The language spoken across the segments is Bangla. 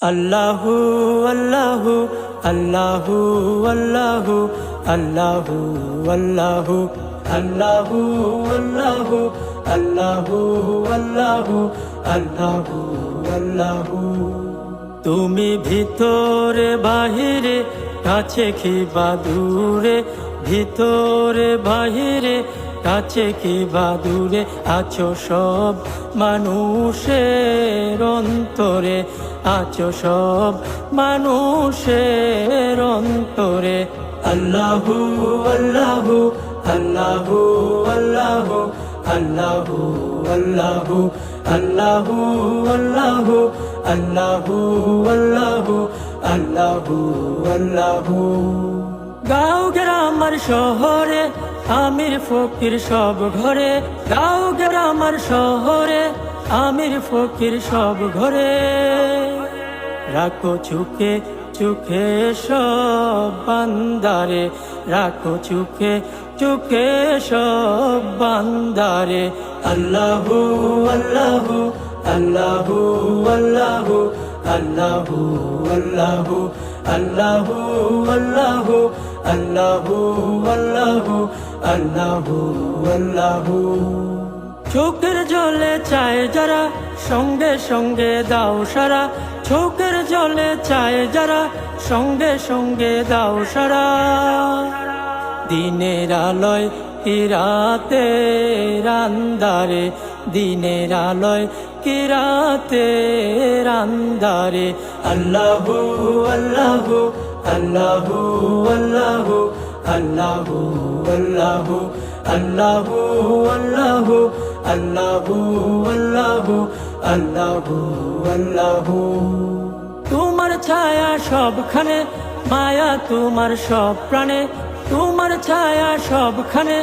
আল্লাহু আল্লাহু আল্লাহু আল্লাহু আল্লাহু আল্লাহু আল্লাহু আল্লাহু আল্লাহু আল্লাহু আল্লাহু আল্লাহু। তুমি ভিতরে বাহিরে কাছে কিবা দূরে, ভিতরে বাহিরে কাছে কিবা দূরে আছো সব মানুষের অন্তরে, আছো সব মানুষের অন্তরে। আল্লাহু আল্লাহু আল্লাহু আল্লাহু আল্লাহু আল্লাহু আল্লাহু আল্লাহু আল্লাহু আল্লাহু আল্লাহু আল্লাহু। গাঁও গ্রামের শহরে আমির ফকির সব ঘরে, গাঁও গ্রামের শহরে আমির ফকির সব ঘরে। রাখো চুকে চুকে সব বান্দারে, রাখো চুকে চুকে সব বান্দারে। আল্লাহু আল্লাহু আল্লাহু আল্লাহু আল্লাহু আল্লাহু আল্লাহু আল্লাহু আল্লাহু আল্লাহু আল্লাহু আল্লাহু। চোখের জলে চায় যারা সঙ্গে সঙ্গে দাও সারা, চোখের জলে চায় যারা সঙ্গে সঙ্গে দাও সারা। দিনের আলোয় কি রাতের আন্ধারে, দিনের আলোয় কি রাতের আন্ধারে। আল্লাহু আল্লাহু আল্লাহু আল্লাহু আল্লাহু আল্লাহু আল্লাহু আল্লাহু আল্লাহু আল্লাহু আল্লাহু আল্লাহু। তোমার ছায়া সবখানে, মায়া তোমার সব প্রাণে, তোমার ছায়া সবখানে,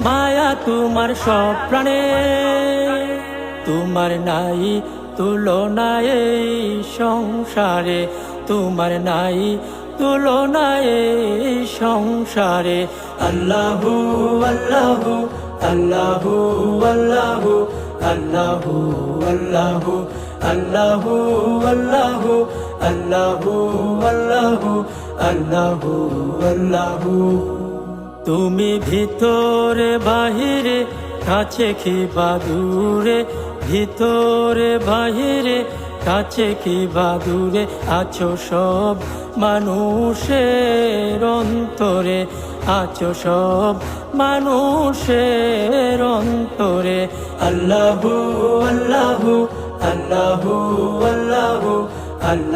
মায়া তোমার সব প্রাণে। তোমার নাই তুলনা এই সংসারে, তোমার নাই তুলনা এই সংসারে। আল্লাহু আল্লাহু আল্লাহু আল্লাহু আল্লাহু আল্লাহু আল্লাহু আল্লাহু আল্লাহু আল্লাহু আল্লাহু আল্লাহু। তুমি ভিতরে বাহিরে কাছে কিবা দূরে, ভিতরে বাহিরে কাছে কিবা দূরে আছো সব মানুষের অন্তরে, আছো সব মানুষের অন্তরে। আল্লাহু আল্লাহু আল্লাহু আল্লাহু আল্লাহ।